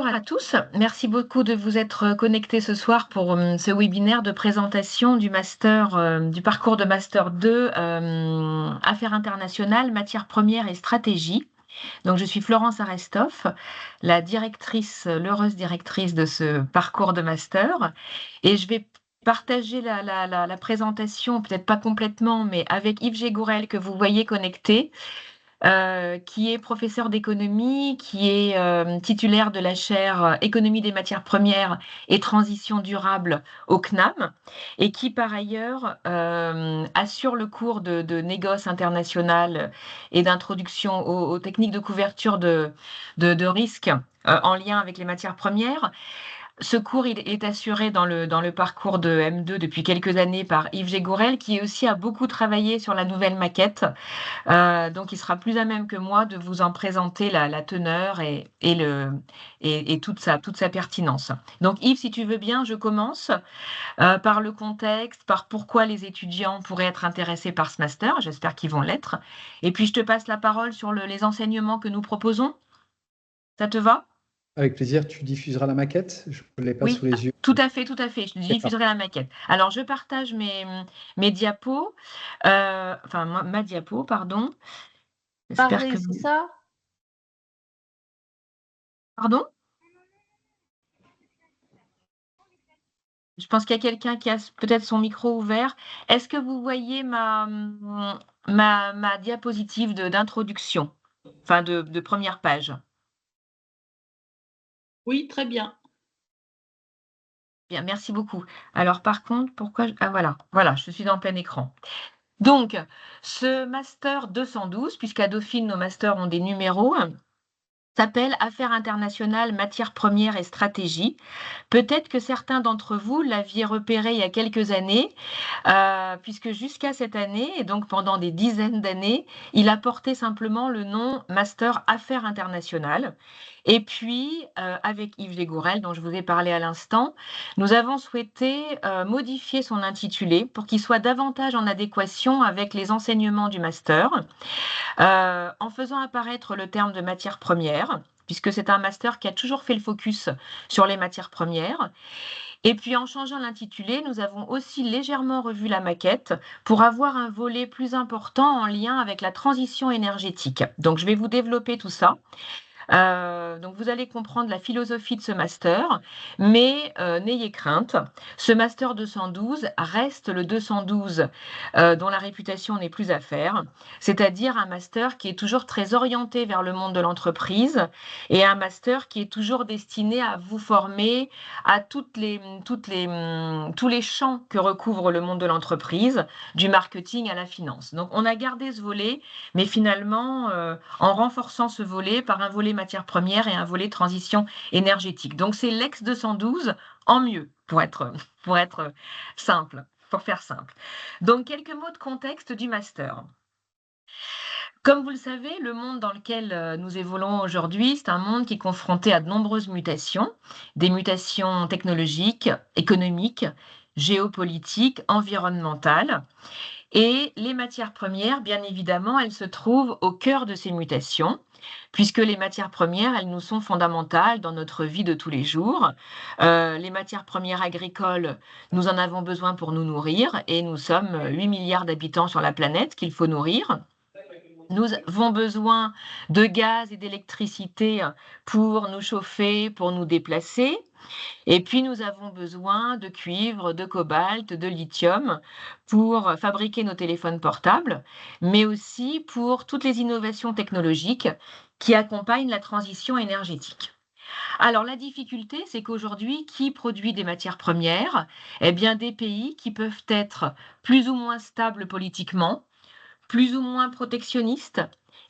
Bonjour à tous, merci beaucoup de vous être connectés ce soir pour ce webinaire de présentation du master, du parcours de master 2 Affaires internationales, matières premières et stratégie. Donc je suis Florence Arestoff, la directrice, l'heureuse directrice de ce parcours de master, et je vais partager la présentation, peut-être pas complètement, mais avec Yves Gégourel que vous voyez connecté. Qui est professeur d'économie, qui est titulaire de la chaire Économie des matières premières et transition durable au CNAM, et qui par ailleurs assure le cours de négoce international et d'introduction aux techniques de couverture de risques en lien avec les matières premières. Ce cours, il est assuré dans le parcours de M2 depuis quelques années par Yves Gégourel, qui aussi a beaucoup travaillé sur la nouvelle maquette. Donc il sera plus à même que moi de vous en présenter la teneur et toute sa pertinence. Donc Yves, si tu veux bien, je commence par le contexte, par pourquoi les étudiants pourraient être intéressés par ce master. J'espère qu'ils vont l'être. Et puis je te passe la parole sur les enseignements que nous proposons. Ça te va? Avec plaisir, tu diffuseras la maquette? Je ne l'ai pas Oui, sous les yeux. tout à fait, tout à fait. Je D'accord. diffuserai la maquette. Alors, je partage mes diapos, enfin, ma diapo, pardon. J'espère que Parler, c'est vous... ça? Pardon? Je pense qu'il y a quelqu'un qui a peut-être son micro ouvert. Est-ce que vous voyez ma diapositive d'introduction, enfin de première page? Oui, très bien. Bien, merci beaucoup. Alors par contre, pourquoi ah voilà, je suis en plein écran. Donc, ce master 212, puisqu'à Dauphine, nos masters ont des numéros, s'appelle Affaires internationales, matières premières et stratégie. Peut-être que certains d'entre vous l'aviez repéré il y a quelques années, puisque jusqu'à cette année, et donc pendant des dizaines d'années, il a porté simplement le nom Master Affaires internationales. Et puis, avec Yves Légourel, dont je vous ai parlé à l'instant, nous avons souhaité modifier son intitulé pour qu'il soit davantage en adéquation avec les enseignements du master, en faisant apparaître le terme de matière première, puisque c'est un master qui a toujours fait le focus sur les matières premières. Et puis en changeant l'intitulé, nous avons aussi légèrement revu la maquette pour avoir un volet plus important en lien avec la transition énergétique. Donc je vais vous développer tout ça. Donc vous allez comprendre la philosophie de ce master, mais n'ayez crainte, ce master 212 reste le 212 dont la réputation n'est plus à faire, c'est-à-dire un master qui est toujours très orienté vers le monde de l'entreprise et un master qui est toujours destiné à vous former à tous les champs que recouvre le monde de l'entreprise, du marketing à la finance. Donc on a gardé ce volet, mais finalement en renforçant ce volet par un volet matières premières et un volet transition énergétique. Donc c'est l'ex 212 en mieux, pour être simple, pour faire simple. Donc quelques mots de contexte du master. Comme vous le savez, le monde dans lequel nous évoluons aujourd'hui, c'est un monde qui est confronté à de nombreuses mutations, des mutations technologiques, économiques, géopolitiques, environnementales. Et les matières premières, bien évidemment, elles se trouvent au cœur de ces mutations, puisque les matières premières, elles nous sont fondamentales dans notre vie de tous les jours. Les matières premières agricoles, nous en avons besoin pour nous nourrir, et nous sommes 8 milliards d'habitants sur la planète qu'il faut nourrir. Nous avons besoin de gaz et d'électricité pour nous chauffer, pour nous déplacer. Et puis, nous avons besoin de cuivre, de cobalt, de lithium pour fabriquer nos téléphones portables, mais aussi pour toutes les innovations technologiques qui accompagnent la transition énergétique. Alors, la difficulté, c'est qu'aujourd'hui, qui produit des matières premières? Eh bien, des pays qui peuvent être plus ou moins stables politiquement, plus ou moins protectionnistes,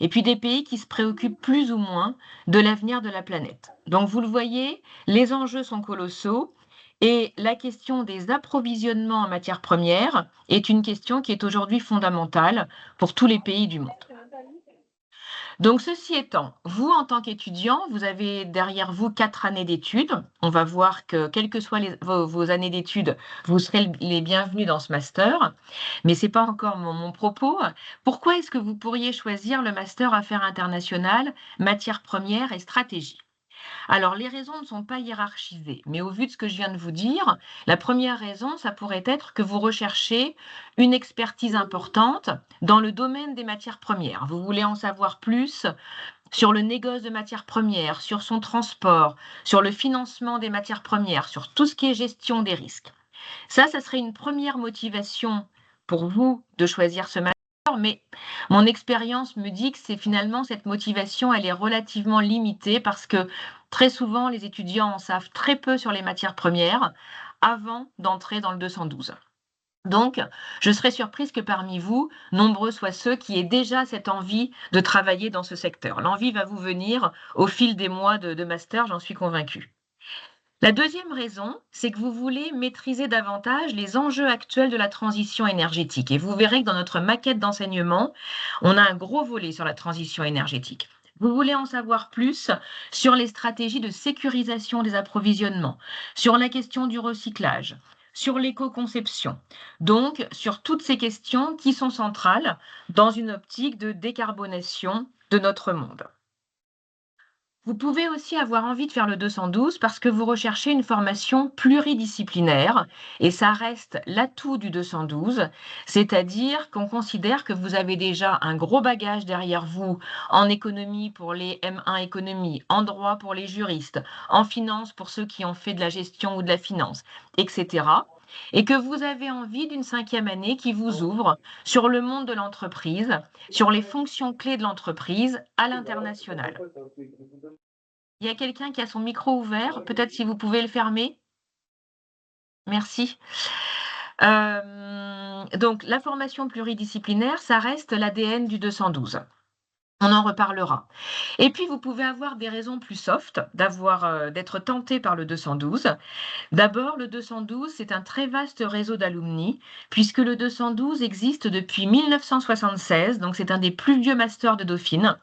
et puis des pays qui se préoccupent plus ou moins de l'avenir de la planète. Donc vous le voyez, les enjeux sont colossaux et la question des approvisionnements en matières premières est une question qui est aujourd'hui fondamentale pour tous les pays du monde. Donc, ceci étant, vous, en tant qu'étudiant, vous avez derrière vous 4 années d'études. On va voir que, quelles que soient vos années d'études, vous serez les bienvenus dans ce master. Mais ce n'est pas encore mon propos. Pourquoi est-ce que vous pourriez choisir le master Affaires internationales, matières premières et stratégie? Alors, les raisons ne sont pas hiérarchisées, mais au vu de ce que je viens de vous dire, la première raison, ça pourrait être que vous recherchez une expertise importante dans le domaine des matières premières. Vous voulez en savoir plus sur le négoce de matières premières, sur son transport, sur le financement des matières premières, sur tout ce qui est gestion des risques. Ça serait une première motivation pour vous de choisir ce master, mais mon expérience me dit que c'est finalement cette motivation, elle est relativement limitée parce que très souvent, les étudiants en savent très peu sur les matières premières avant d'entrer dans le 212. Donc, je serais surprise que parmi vous, nombreux soient ceux qui aient déjà cette envie de travailler dans ce secteur. L'envie va vous venir au fil des mois de master, j'en suis convaincue. La deuxième raison, c'est que vous voulez maîtriser davantage les enjeux actuels de la transition énergétique. Et vous verrez que dans notre maquette d'enseignement, on a un gros volet sur la transition énergétique. Vous voulez en savoir plus sur les stratégies de sécurisation des approvisionnements, sur la question du recyclage, sur l'éco-conception. Donc, sur toutes ces questions qui sont centrales dans une optique de décarbonation de notre monde. Vous pouvez aussi avoir envie de faire le 212 parce que vous recherchez une formation pluridisciplinaire et ça reste l'atout du 212, c'est-à-dire qu'on considère que vous avez déjà un gros bagage derrière vous en économie pour les M1 économie, en droit pour les juristes, en finance pour ceux qui ont fait de la gestion ou de la finance, etc. Et que vous avez envie d'une 5e année qui vous ouvre sur le monde de l'entreprise, sur les fonctions clés de l'entreprise à l'international. Il y a quelqu'un qui a son micro ouvert, peut-être si vous pouvez le fermer? Merci. Donc la formation pluridisciplinaire, ça reste l'ADN du 212. On en reparlera. Et puis vous pouvez avoir des raisons plus soft d'être tenté par le 212. D'abord, le 212, c'est un très vaste réseau d'alumni, puisque le 212 existe depuis 1976, donc c'est un des plus vieux masters de Dauphine.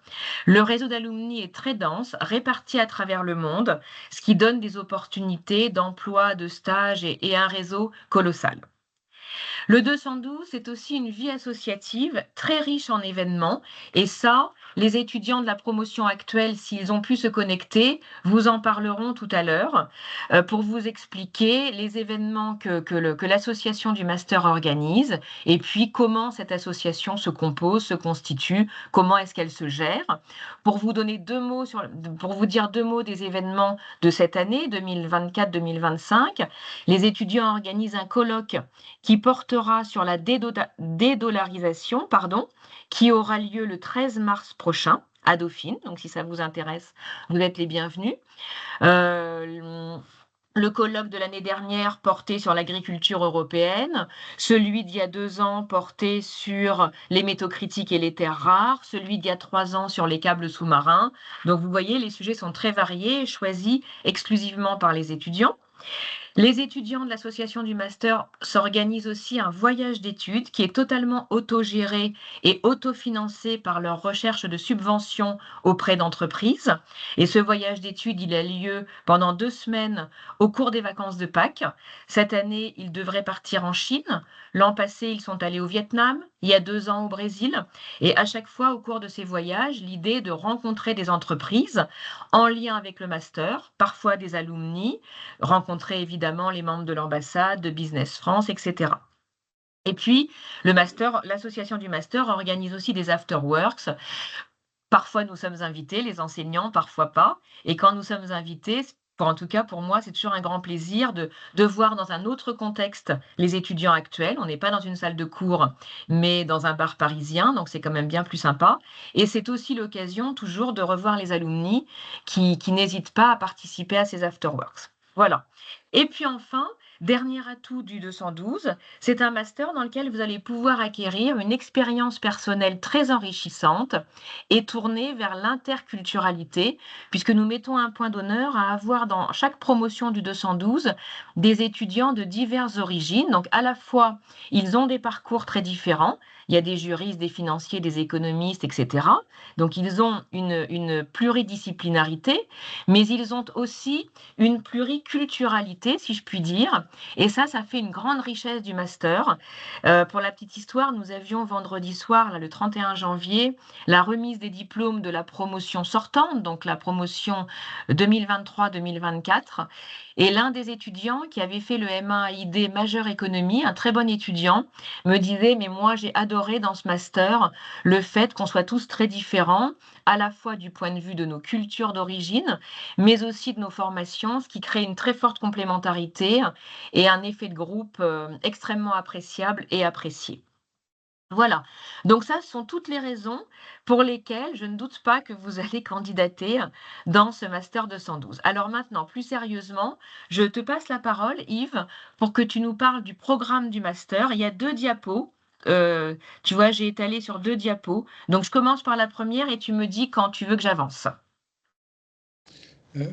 Le réseau d'alumni est très dense, réparti à travers le monde, ce qui donne des opportunités d'emploi, de stage et un réseau colossal. Le 212, c'est aussi une vie associative très riche en événements et ça, les étudiants de la promotion actuelle, s'ils ont pu se connecter, vous en parleront tout à l'heure pour vous expliquer les événements que l'association du master organise et puis comment cette association se compose, se constitue, comment est-ce qu'elle se gère. Pour vous donner pour vous dire 2 mots des événements de cette année 2024-2025, les étudiants organisent un colloque qui portera sur la dédollarisation, qui aura lieu le 13 mars prochain à Dauphine. Donc, si ça vous intéresse, vous êtes les bienvenus. Le colloque de l'année dernière portait sur l'agriculture européenne, celui d'il y a 2 ans portait sur les métaux critiques et les terres rares, celui d'il y a 3 ans sur les câbles sous-marins. Donc, vous voyez, les sujets sont très variés, choisis exclusivement par les étudiants. Les étudiants de l'association du master s'organisent aussi un voyage d'études qui est totalement autogéré et autofinancé par leur recherche de subventions auprès d'entreprises. Et ce voyage d'études, il a lieu pendant 2 semaines au cours des vacances de Pâques. Cette année, ils devraient partir en Chine. L'an passé, ils sont allés au Vietnam, il y a 2 ans au Brésil. Et à chaque fois, au cours de ces voyages, l'idée est de rencontrer des entreprises en lien avec le master, parfois des alumni, rencontrer évidemment les membres de l'ambassade, de Business France, etc. Et puis, l'association du master organise aussi des afterworks. Parfois, nous sommes invités, les enseignants, parfois pas. Et quand nous sommes invités, en tout cas pour moi, c'est toujours un grand plaisir de voir dans un autre contexte les étudiants actuels. On n'est pas dans une salle de cours, mais dans un bar parisien, donc c'est quand même bien plus sympa. Et c'est aussi l'occasion toujours de revoir les alumni qui n'hésitent pas à participer à ces afterworks. Voilà. Et puis enfin, dernier atout du 212, c'est un master dans lequel vous allez pouvoir acquérir une expérience personnelle très enrichissante et tournée vers l'interculturalité, puisque nous mettons un point d'honneur à avoir dans chaque promotion du 212 des étudiants de diverses origines. Donc à la fois, ils ont des parcours très différents. Il y a des juristes, des financiers, des économistes, etc. Donc ils ont une pluridisciplinarité, mais ils ont aussi une pluriculturalité, si je puis dire, Et ça fait une grande richesse du master. Pour la petite histoire, nous avions vendredi soir, là, le 31 janvier, la remise des diplômes de la promotion sortante, donc la promotion 2023-2024. Et l'un des étudiants qui avait fait le M1 AID majeure économie, un très bon étudiant, me disait, mais moi j'ai adoré dans ce master le fait qu'on soit tous très différents, à la fois du point de vue de nos cultures d'origine, mais aussi de nos formations, ce qui crée une très forte complémentarité et un effet de groupe extrêmement appréciable et apprécié. Voilà, donc ça, ce sont toutes les raisons pour lesquelles je ne doute pas que vous allez candidater dans ce master 212. Alors maintenant, plus sérieusement, je te passe la parole, Yves, pour que tu nous parles du programme du master. Il y a 2 diapos. Tu vois, j'ai étalé sur 2 diapos. Donc je commence par la première et tu me dis quand tu veux que j'avance.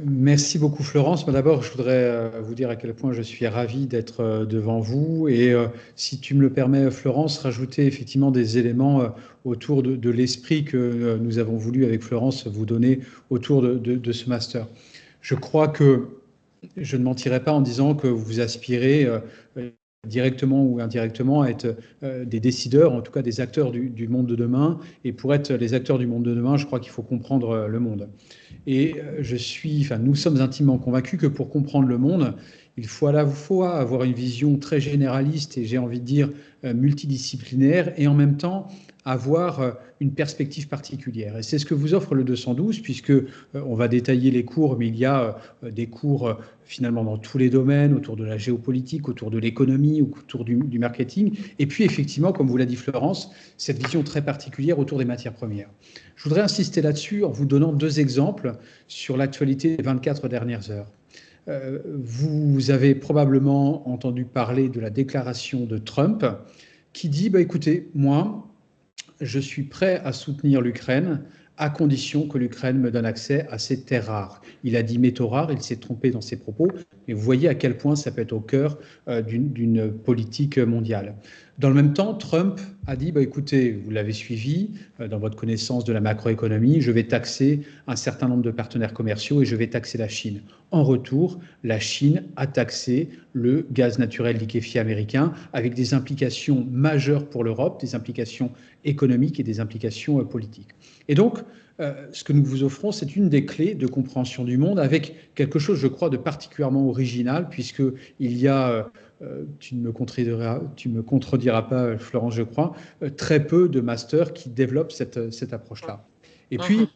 Merci beaucoup Florence. D'abord, je voudrais vous dire à quel point je suis ravi d'être devant vous et si tu me le permets Florence, rajouter effectivement des éléments autour de l'esprit que nous avons voulu avec Florence vous donner autour de ce master. Je crois que je ne mentirai pas en disant que vous aspirez directement ou indirectement à être des décideurs, en tout cas des acteurs du monde de demain. Et pour être les acteurs du monde de demain, je crois qu'il faut comprendre le monde. Et nous sommes intimement convaincus que pour comprendre le monde, il faut à la fois avoir une vision très généraliste et j'ai envie de dire multidisciplinaire et en même temps avoir une perspective particulière. Et c'est ce que vous offre le 212 puisque on va détailler les cours, mais il y a des cours finalement dans tous les domaines, autour de la géopolitique, autour de l'économie, autour du marketing. Et puis effectivement, comme vous l'a dit Florence, cette vision très particulière autour des matières premières. Je voudrais insister là-dessus en vous donnant 2 exemples sur l'actualité des 24 dernières heures. Vous avez probablement entendu parler de la déclaration de Trump qui dit, écoutez, moi, je suis prêt à soutenir l'Ukraine à condition que l'Ukraine me donne accès à ces terres rares. Il a dit métaux rares, il s'est trompé dans ses propos, mais vous voyez à quel point ça peut être au cœur d'une politique mondiale. Dans le même temps, Trump a dit, écoutez, vous l'avez suivi dans votre connaissance de la macroéconomie, je vais taxer un certain nombre de partenaires commerciaux et je vais taxer la Chine. En retour, la Chine a taxé le gaz naturel liquéfié américain avec des implications majeures pour l'Europe, des implications économiques et des implications politiques. Et donc, ce que nous vous offrons, c'est une des clés de compréhension du monde avec quelque chose, je crois, de particulièrement original puisqu'il y a, tu ne me contrediras pas, Florence, je crois, très peu de masters qui développent cette approche-là. Et puis,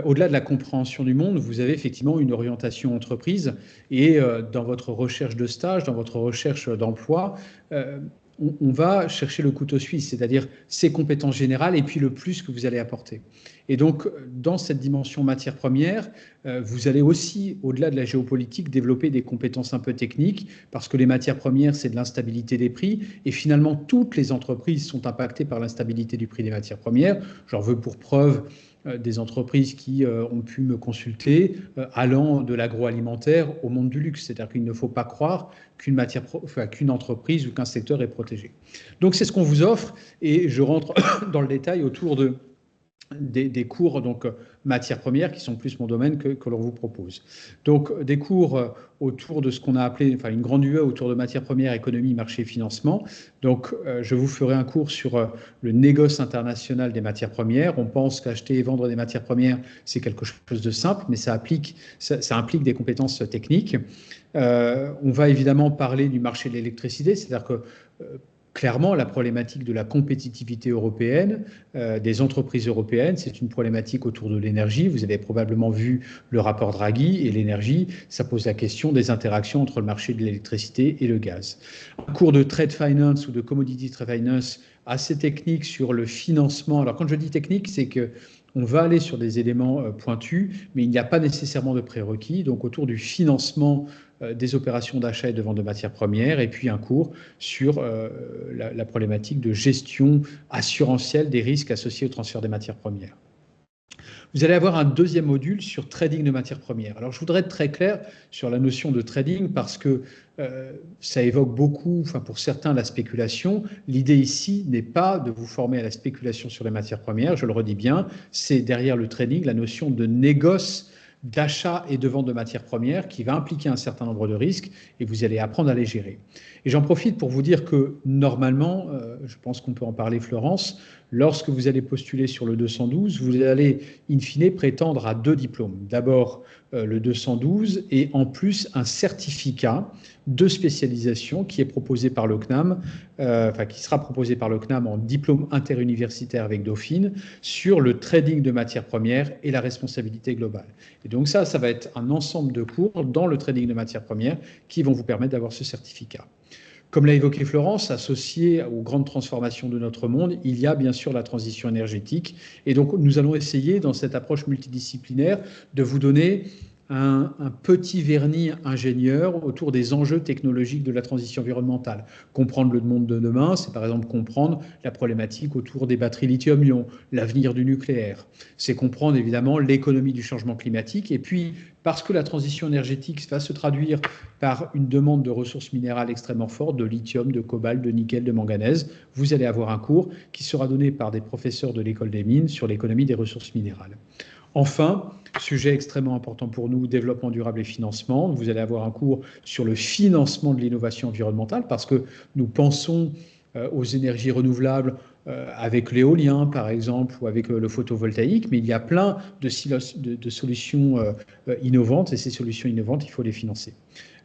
au-delà de la compréhension du monde, vous avez effectivement une orientation entreprise et dans votre recherche de stage, dans votre recherche d'emploi, on va chercher le couteau suisse, c'est-à-dire ces compétences générales et puis le plus que vous allez apporter. Et donc, dans cette dimension matière première, vous allez aussi, au-delà de la géopolitique, développer des compétences un peu techniques, parce que les matières premières, c'est de l'instabilité des prix, et finalement, toutes les entreprises sont impactées par l'instabilité du prix des matières premières. J'en veux pour preuve des entreprises qui ont pu me allant de l'agroalimentaire au monde du luxe. C'est-à-dire qu'il ne faut pas croire qu'une entreprise ou qu'un secteur est protégé. Donc c'est ce qu'on vous offre et je rentre dans le détail autour des cours donc matières premières qui sont plus mon domaine que l'on vous propose. Donc des cours autour de ce qu'on a appelé une grande UE autour de matières premières, économie, marché, financement. Donc je vous ferai un cours sur le négoce international des matières premières. On pense qu'acheter et vendre des matières premières, c'est quelque chose de simple, mais ça implique des compétences techniques. On va évidemment parler du marché de l'électricité, c'est-à-dire que clairement, la problématique de la compétitivité européenne, des entreprises européennes, c'est une problématique autour de l'énergie. Vous avez probablement vu le rapport Draghi et l'énergie. Ça pose la question des interactions entre le marché de l'électricité et le gaz. Un cours de trade finance ou de commodity trade finance assez technique sur le financement. Alors, quand je dis technique, c'est que on va aller sur des éléments pointus, mais il n'y a pas nécessairement de prérequis. Donc, autour du financement des opérations d'achat et de vente de matières premières, et puis un cours sur la problématique de gestion assurantielle des risques associés au transfert des matières premières. Vous allez avoir un deuxième module sur trading de matières premières. Alors, je voudrais être très clair sur la notion de trading parce que ça évoque beaucoup, pour certains, la spéculation. L'idée ici n'est pas de vous former à la spéculation sur les matières premières, je le redis bien, c'est derrière le trading la notion de négoce d'achat et de vente de matières premières qui va impliquer un certain nombre de risques et vous allez apprendre à les gérer. Et j'en profite pour vous dire que normalement, je pense qu'on peut en parler, Florence, lorsque vous allez postuler sur le 212, vous allez in fine prétendre à 2 diplômes. D'abord le 212 et en plus un certificat de spécialisation qui est proposé par le CNAM, qui sera proposé par le CNAM en diplôme interuniversitaire avec Dauphine sur le trading de matières premières et la responsabilité globale. Et donc ça va être un ensemble de cours dans le trading de matières premières qui vont vous permettre d'avoir ce certificat. Comme l'a évoqué Florence, associé aux grandes transformations de notre monde, il y a bien sûr la transition énergétique. Et donc, nous allons essayer, dans cette approche multidisciplinaire, de vous donner un petit vernis ingénieur autour des enjeux technologiques de la transition environnementale. Comprendre le monde de demain, c'est par exemple comprendre la problématique autour des batteries lithium-ion, l'avenir du nucléaire. C'est comprendre évidemment l'économie du changement climatique. Et puis, parce que la transition énergétique va se traduire par une demande de ressources minérales extrêmement forte, de lithium, de cobalt, de nickel, de manganèse, vous allez avoir un cours qui sera donné par des professeurs de l'école des mines sur l'économie des ressources minérales. Enfin, sujet extrêmement important pour nous, développement durable et financement. Vous allez avoir un cours sur le financement de l'innovation environnementale parce que nous pensons aux énergies renouvelables avec l'éolien, par exemple, ou avec le photovoltaïque, mais il y a plein de solutions innovantes et ces solutions innovantes, il faut les financer.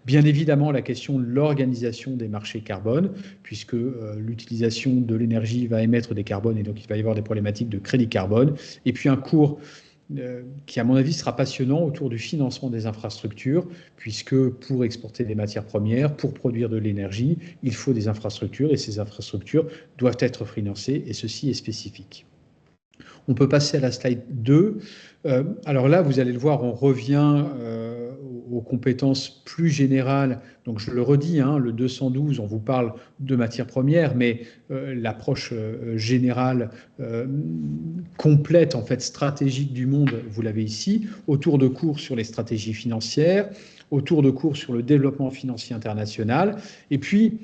Bien évidemment, la question de l'organisation des marchés carbone, puisque l'utilisation de l'énergie va émettre des carbones et donc il va y avoir des problématiques de crédit carbone. Et puis un cours qui, à mon avis, sera passionnant autour du financement des infrastructures, puisque pour exporter des matières premières, pour produire de l'énergie, il faut des infrastructures et ces infrastructures doivent être financées et ceci est spécifique. On peut passer à la slide 2. Alors là, vous allez le voir, on revient aux compétences plus générales. Donc je le redis, le 212, on vous parle de matières premières, mais l'approche générale, complète, en fait, stratégique du monde, vous l'avez ici, autour de cours sur les stratégies financières, autour de cours sur le développement financier international, et puis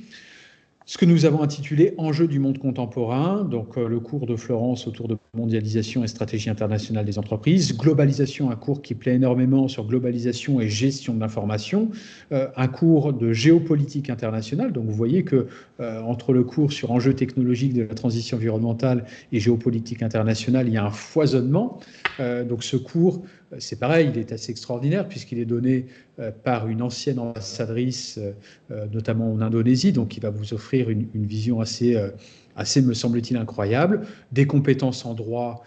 ce que nous avons intitulé Enjeux du monde contemporain, donc le cours de Florence autour de mondialisation et stratégie internationale des entreprises, globalisation, un cours qui plaît énormément sur globalisation et gestion de l'information, un cours de géopolitique internationale, donc vous voyez que entre le cours sur enjeux technologiques de la transition environnementale et géopolitique internationale, il y a un foisonnement. Donc ce cours, c'est pareil, il est assez extraordinaire puisqu'il est donné par une ancienne ambassadrice, notamment en Indonésie, donc il va vous offrir une vision assez, me semble-t-il, incroyable, des compétences en droit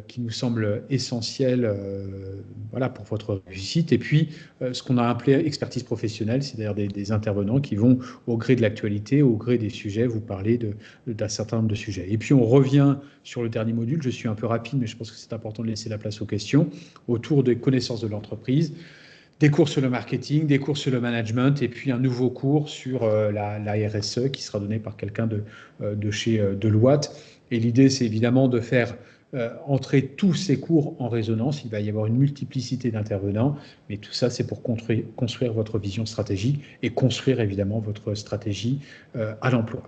qui nous semblent essentielles pour votre réussite, et puis ce qu'on a appelé expertise professionnelle, c'est-à-dire des intervenants qui vont, au gré de l'actualité, au gré des sujets, vous parler d'un certain nombre de sujets. Et puis on revient sur le dernier module, je suis un peu rapide, mais je pense que c'est important de laisser la place aux questions, autour des connaissances de l'entreprise, des cours sur le marketing, des cours sur le management, et puis un nouveau cours sur la RSE qui sera donné par quelqu'un de chez Deloitte. Et l'idée, c'est évidemment de faire entrer tous ces cours en résonance. Il va y avoir une multiplicité d'intervenants, mais tout ça, c'est pour construire votre vision stratégique et construire évidemment votre stratégie à l'emploi.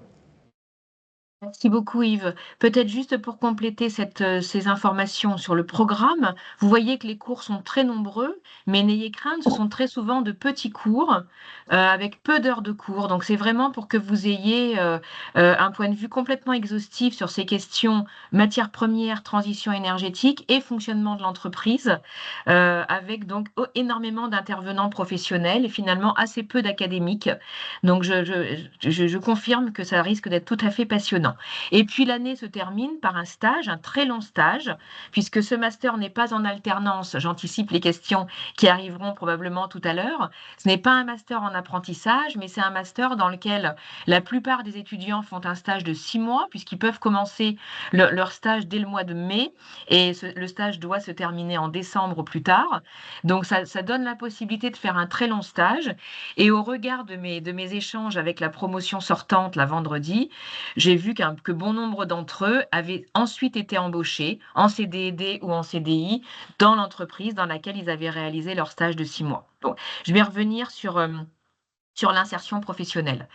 Merci beaucoup Yves. Peut-être juste pour compléter ces informations sur le programme, vous voyez que les cours sont très nombreux, mais n'ayez crainte, ce sont très souvent de petits cours avec peu d'heures de cours. Donc c'est vraiment pour que vous ayez un point de vue complètement exhaustif sur ces questions matières premières, transition énergétique et fonctionnement de l'entreprise, avec donc énormément d'intervenants professionnels et finalement assez peu d'académiques. Donc je confirme que ça risque d'être tout à fait passionnant. Et puis l'année se termine par un stage, un très long stage, puisque ce master n'est pas en alternance. J'anticipe les questions qui arriveront probablement tout à l'heure. Ce n'est pas un master en apprentissage, mais c'est un master dans lequel la plupart des étudiants font un stage de 6 mois, puisqu'ils peuvent commencer leur stage dès le mois de mai, et le stage doit se terminer en décembre au plus tard. Donc ça donne la possibilité de faire un très long stage. Et au regard de mes échanges avec la promotion sortante la vendredi, j'ai vu que bon nombre d'entre eux avaient ensuite été embauchés en CDD ou en CDI dans l'entreprise dans laquelle ils avaient réalisé leur stage de 6 mois. Donc, je vais revenir sur l'insertion professionnelle.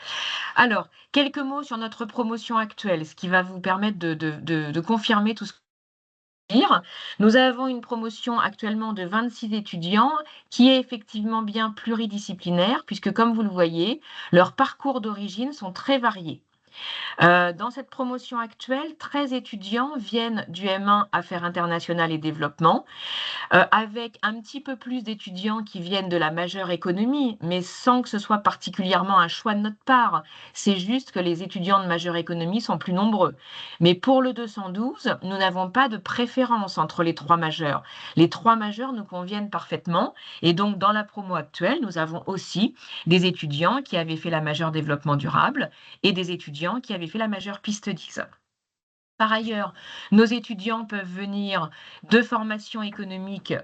Alors, quelques mots sur notre promotion actuelle, ce qui va vous permettre de confirmer tout ce Nous avons une promotion actuellement de 26 étudiants qui est effectivement bien pluridisciplinaire puisque, comme vous le voyez, leurs parcours d'origine sont très variés. Dans cette promotion actuelle, 13 étudiants viennent du M1 Affaires internationales et développement, avec un petit peu plus d'étudiants qui viennent de la majeure économie, mais sans que ce soit particulièrement un choix de notre part. C'est juste que les étudiants de majeure économie sont plus nombreux. Mais pour le 212, nous n'avons pas de préférence entre les 3 majeurs. Les 3 majeurs nous conviennent parfaitement et donc dans la promo actuelle, nous avons aussi des étudiants qui avaient fait la majeure développement durable et des étudiants qui avaient fait la majeure piste 10. Par ailleurs, nos étudiants peuvent venir de formations économiques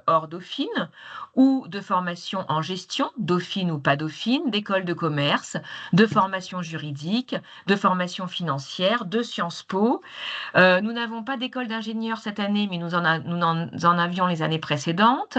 hors Dauphine ou de formations en gestion, Dauphine ou pas Dauphine, d'écoles de commerce, de formations juridiques, de formations financières, de Sciences Po. Nous n'avons pas d'école d'ingénieurs cette année, mais nous en avions les années précédentes.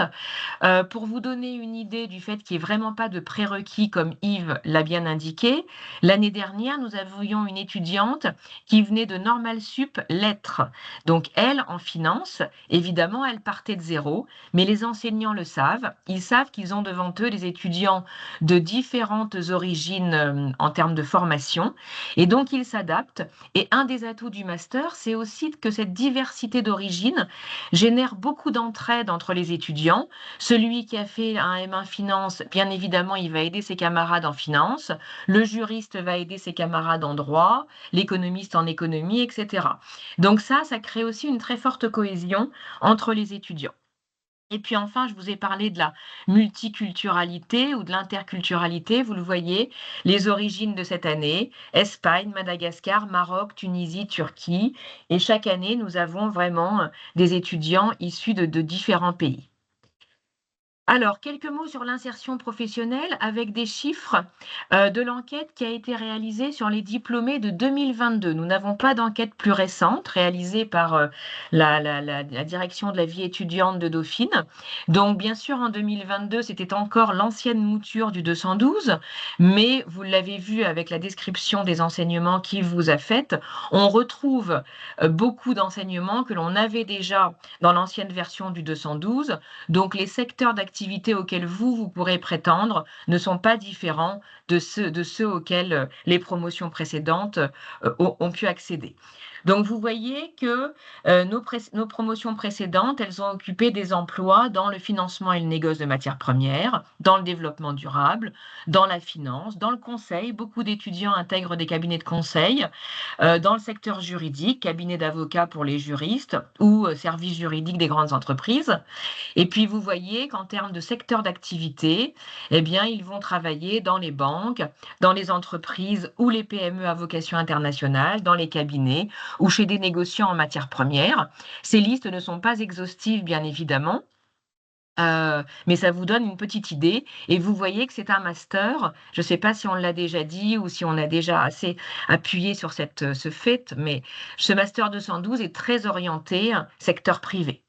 Pour vous donner une idée du fait qu'il n'y ait vraiment pas de prérequis comme Yves l'a bien indiqué, l'année dernière, nous avions une étudiante qui venait de Normal Sup Lettres. Donc elle, en finance, évidemment, elle partait de zéro, mais les enseignants le savent. Ils savent qu'ils ont devant eux des étudiants de différentes origines en termes de formation, et donc ils s'adaptent. Et un des atouts du master, c'est aussi que cette diversité d'origines génère beaucoup d'entraide entre les étudiants. Celui qui a fait un M1 finance, bien évidemment, il va aider ses camarades en finance. Le juriste va aider ses camarades en droit, l'économiste en économie, etc. Donc ça crée aussi une très forte cohésion entre les étudiants. Et puis enfin, je vous ai parlé de la multiculturalité ou de l'interculturalité. Vous le voyez, les origines de cette année, Espagne, Madagascar, Maroc, Tunisie, Turquie. Et chaque année, nous avons vraiment des étudiants issus de différents pays. Alors, quelques mots sur l'insertion professionnelle avec des chiffres de l'enquête qui a été réalisée sur les diplômés de 2022. Nous n'avons pas d'enquête plus récente réalisée par la direction de la vie étudiante de Dauphine. Donc, bien sûr, en 2022, c'était encore l'ancienne mouture du 212, mais vous l'avez vu avec la description des enseignements qu'il vous a faite, on retrouve beaucoup d'enseignements que l'on avait déjà dans l'ancienne version du 212. Donc, les secteurs d'activité auxquels vous pourrez prétendre ne sont pas différents de ceux auxquels les promotions précédentes ont pu accéder. Donc, vous voyez que nos promotions précédentes, elles ont occupé des emplois dans le financement et le négoce de matières premières, dans le développement durable, dans la finance, dans le conseil. Beaucoup d'étudiants intègrent des cabinets de conseil, dans le secteur juridique, cabinet d'avocats pour les juristes ou services juridiques des grandes entreprises. Et puis, vous voyez qu'en termes de secteur d'activité, eh bien, ils vont travailler dans les banques, dans les entreprises ou les PME à vocation internationale, dans les cabinets ou chez des négociants en matières premières. Ces listes ne sont pas exhaustives, bien évidemment. Mais ça vous donne une petite idée et vous voyez que c'est un master. Je ne sais pas si on l'a déjà dit ou si on a déjà assez appuyé sur ce fait, mais ce master 212 est très orienté secteur privé.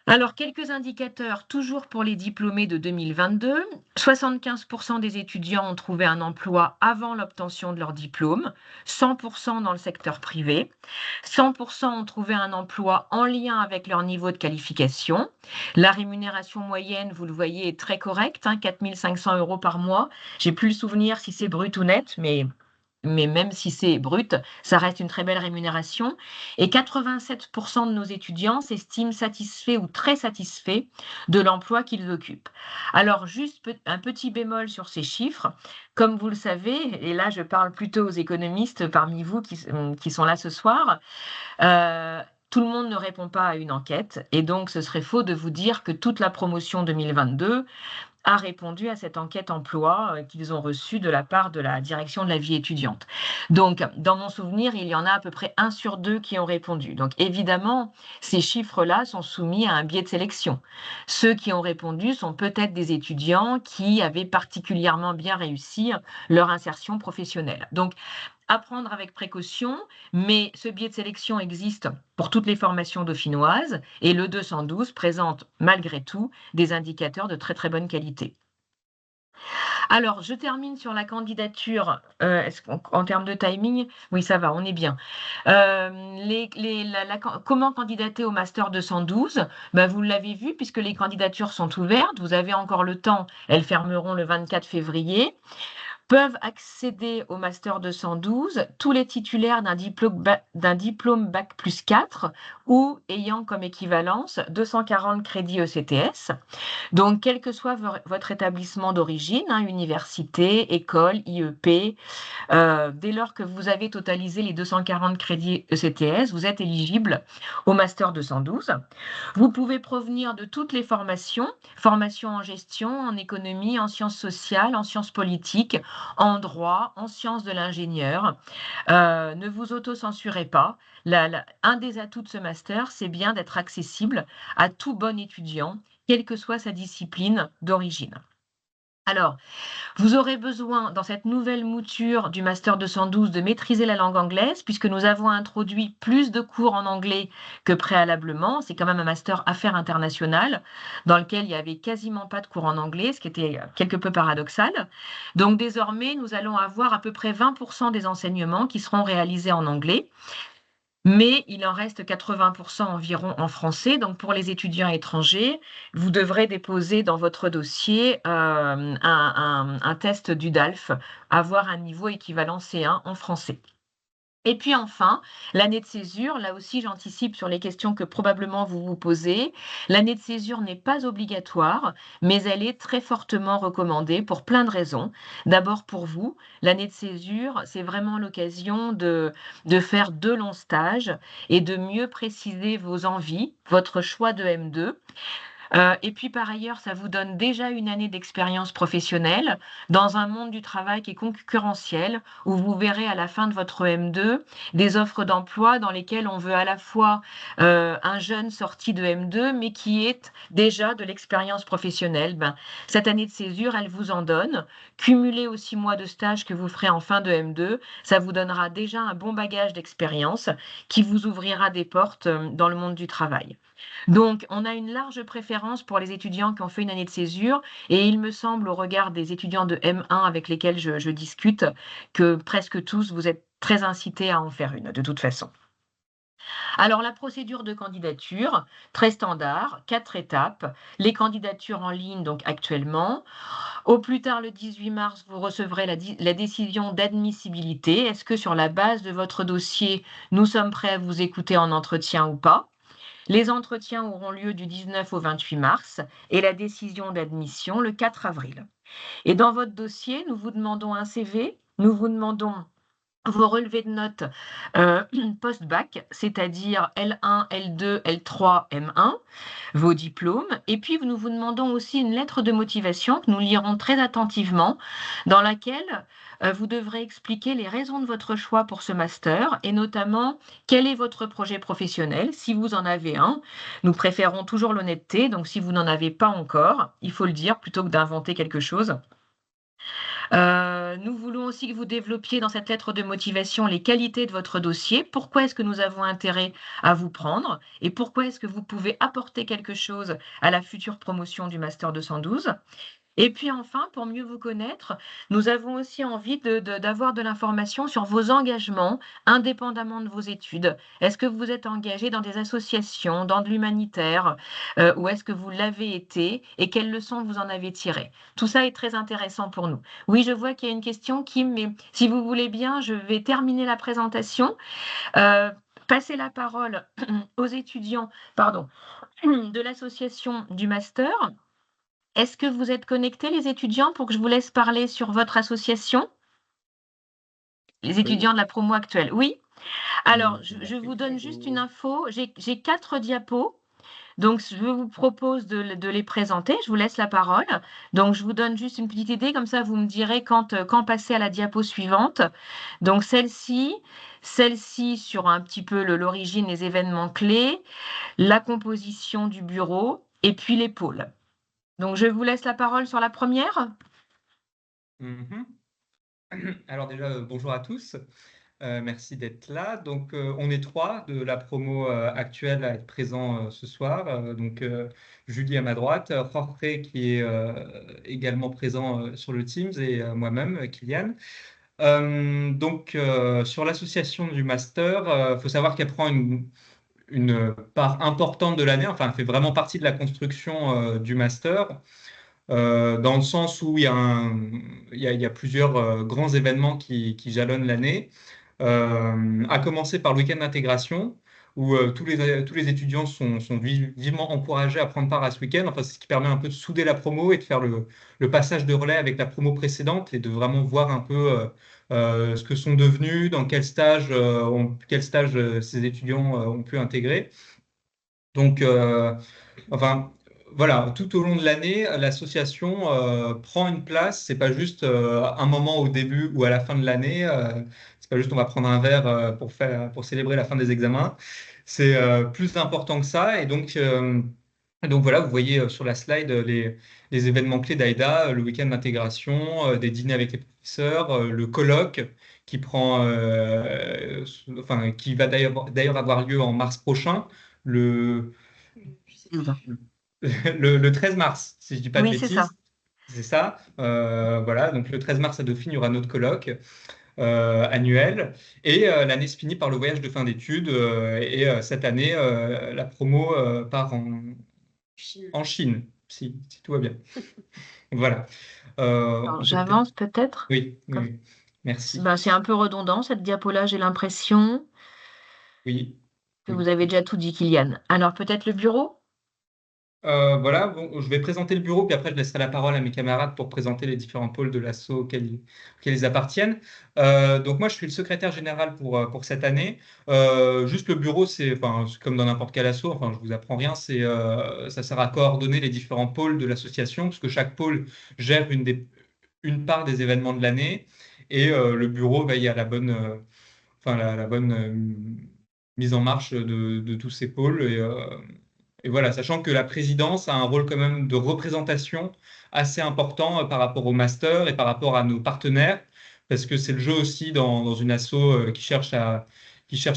Alors, quelques indicateurs, toujours pour les diplômés de 2022. 75% des étudiants ont trouvé un emploi avant l'obtention de leur diplôme, 100% dans le secteur privé. 100% ont trouvé un emploi en lien avec leur niveau de qualification. La rémunération moyenne, vous le voyez, est très correcte, 4 500 € par mois. J'ai plus le souvenir si c'est brut ou net, mais même si c'est brut, ça reste une très belle rémunération. Et 87% de nos étudiants s'estiment satisfaits ou très satisfaits de l'emploi qu'ils occupent. Alors, juste un petit bémol sur ces chiffres. Comme vous le savez, et là je parle plutôt aux économistes parmi vous qui sont là ce soir, tout le monde ne répond pas à une enquête. Et donc, ce serait faux de vous dire que toute la promotion 2022 a répondu à cette enquête emploi qu'ils ont reçue de la part de la direction de la vie étudiante. Donc, dans mon souvenir, il y en a à peu près 1 sur 2 qui ont répondu. Donc, évidemment, ces chiffres-là sont soumis à un biais de sélection. Ceux qui ont répondu sont peut-être des étudiants qui avaient particulièrement bien réussi leur insertion professionnelle. Donc, à prendre avec précaution, mais ce biais de sélection existe pour toutes les formations dauphinoises et le 212 présente malgré tout des indicateurs de très très bonne qualité. Alors, je termine sur la candidature. En termes de timing, oui, ça va, on est bien. Comment candidater au Master 212? Ben, vous l'avez vu, puisque les candidatures sont ouvertes. Vous avez encore le temps. Elles fermeront le 24 février. Peuvent accéder au Master 212 tous les titulaires d'un diplôme Bac plus 4 ou ayant comme équivalence 240 crédits ECTS. Donc, quel que soit votre établissement d'origine, hein, université, école, IEP, dès lors que vous avez totalisé les 240 crédits ECTS, vous êtes éligible au Master 212. Vous pouvez provenir de toutes les formations, formations en gestion, en économie, en sciences sociales, en sciences politiques, en droit, en sciences de l'ingénieur. Ne vous auto-censurez pas. Un des atouts de ce master, c'est bien d'être accessible à tout bon étudiant, quelle que soit sa discipline d'origine. Alors, vous aurez besoin, dans cette nouvelle mouture du Master 212, de maîtriser la langue anglaise, puisque nous avons introduit plus de cours en anglais que préalablement. C'est quand même un Master Affaires internationales, dans lequel il n'y avait quasiment pas de cours en anglais, ce qui était quelque peu paradoxal. Donc désormais, nous allons avoir à peu près 20% des enseignements qui seront réalisés en anglais. Mais il en reste 80% environ en français. Donc, pour les étudiants étrangers, vous devrez déposer dans votre dossier un test du DALF, avoir un niveau équivalent C1 en français. Et puis enfin, l'année de césure, là aussi j'anticipe sur les questions que probablement vous vous posez. L'année de césure n'est pas obligatoire, mais elle est très fortement recommandée pour plein de raisons. D'abord pour vous, l'année de césure, c'est vraiment l'occasion de faire 2 longs stages et de mieux préciser vos envies, votre choix de M2. Et puis par ailleurs, ça vous donne déjà une année d'expérience professionnelle dans un monde du travail qui est concurrentiel, où vous verrez à la fin de votre M2 des offres d'emploi dans lesquelles on veut à la fois un jeune sorti de M2, mais qui est déjà de l'expérience professionnelle. Ben, cette année de césure, elle vous en donne. Cumulée aux 6 mois de stage que vous ferez en fin de M2, ça vous donnera déjà un bon bagage d'expérience qui vous ouvrira des portes dans le monde du travail. Donc, on a une large préférence pour les étudiants qui ont fait une année de césure et il me semble, au regard des étudiants de M1 avec lesquels je discute, que presque tous, vous êtes très incités à en faire une, de toute façon. Alors, la procédure de candidature, très standard, 4 étapes. Les candidatures en ligne, donc actuellement. Au plus tard, le 18 mars, vous recevrez la décision d'admissibilité. Est-ce que sur la base de votre dossier, nous sommes prêts à vous écouter en entretien ou pas? Les entretiens auront lieu du 19 au 28 mars et la décision d'admission le 4 avril. Et dans votre dossier, nous vous demandons un CV, nous vous demandons vos relevés de notes post-bac, c'est-à-dire L1, L2, L3, M1, vos diplômes. Et puis, nous vous demandons aussi une lettre de motivation que nous lirons très attentivement, dans laquelle vous devrez expliquer les raisons de votre choix pour ce master et notamment quel est votre projet professionnel. Si vous en avez un, nous préférons toujours l'honnêteté. Donc, si vous n'en avez pas encore, il faut le dire plutôt que d'inventer quelque chose. Nous voulons aussi que vous développiez dans cette lettre de motivation les qualités de votre dossier. Pourquoi est-ce que nous avons intérêt à vous prendre et pourquoi est-ce que vous pouvez apporter quelque chose à la future promotion du Master 212? Et puis enfin, pour mieux vous connaître, nous avons aussi envie d'avoir de l'information sur vos engagements indépendamment de vos études. Est-ce que vous êtes engagé dans des associations, dans de l'humanitaire, ou est-ce que vous l'avez été et quelles leçons vous en avez tirées? Tout ça est très intéressant pour nous. Oui, je vois qu'il y a une question, Kim, mais si vous voulez bien, je vais terminer la présentation, passer la parole aux étudiants, pardon, de l'association du master. Est-ce que vous êtes connectés, les étudiants, pour que je vous laisse parler sur votre association? Les Oui. étudiants de la promo actuelle, oui? Alors, Je vous en je vous prie. donne juste une info. J'ai 4 diapos, donc je vous propose de les présenter. Je vous laisse la parole. Donc, je vous donne juste une petite idée, comme ça vous me direz quand passer à la diapo suivante. Donc celle-ci sur un petit peu l'origine, les événements clés, la composition du bureau et puis les pôles. Donc, je vous laisse la parole sur la première. Mhm. Alors déjà, bonjour à tous. Merci d'être là. Donc, on est trois de la promo actuelle à être présents ce soir. Julie à ma droite, Jorge qui est également présent sur le Teams et moi-même, Kylian. Sur l'association du master, il faut savoir qu'elle prend une part importante de l'année, enfin, elle fait vraiment partie de la construction du master. Dans le sens où il y a plusieurs grands événements qui jalonnent l'année, à commencer par le week-end d'intégration, où tous les étudiants sont vivement encouragés à prendre part à ce week-end. Enfin, c'est ce qui permet un peu de souder la promo et de faire le passage de relais avec la promo précédente et de vraiment voir un peu ce que sont devenus, dans quel stage ces étudiants ont pu intégrer. Donc, enfin, voilà, tout au long de l'année, l'association prend une place. C'est pas juste un moment au début ou à la fin de l'année. C'est pas juste on va prendre un verre pour célébrer la fin des examens. C'est plus important que ça. Et donc voilà, vous voyez sur la slide les événements clés d'AIDA, le week-end d'intégration, des dîners avec les professeurs, le colloque qui va d'ailleurs avoir lieu en mars prochain. Le, le 13 mars, si je dis pas de Oui, c'est ça. bêtises, c'est ça. Voilà, donc le 13 mars à Dauphine, il y aura notre colloque annuel. Et l'année se finit par le voyage de fin d'études. Cette année, la promo part en Chine, si tout va bien. Voilà. Alors, On peut peut-être. j'avance peut-être. Oui, oui, oui. Merci. Ben, c'est un peu redondant, cette diapo-là, j'ai l'impression Oui, que vous oui. avez déjà tout dit, Kylian. Alors, peut-être le bureau? Voilà, bon, je vais présenter le bureau, puis après je laisserai la parole à mes camarades pour présenter les différents pôles de l'asso auxquels ils appartiennent. Donc moi, je suis le secrétaire général pour cette année. Juste le bureau, c'est comme dans n'importe quel asso, enfin je vous apprends rien, ça sert à coordonner les différents pôles de l'association, parce que chaque pôle gère une part des événements de l'année, et le bureau veille à la bonne mise en marche de tous ces pôles. Et voilà, sachant que la présidence a un rôle quand même de représentation assez important par rapport au master et par rapport à nos partenaires, parce que c'est le jeu aussi dans une asso qui cherche à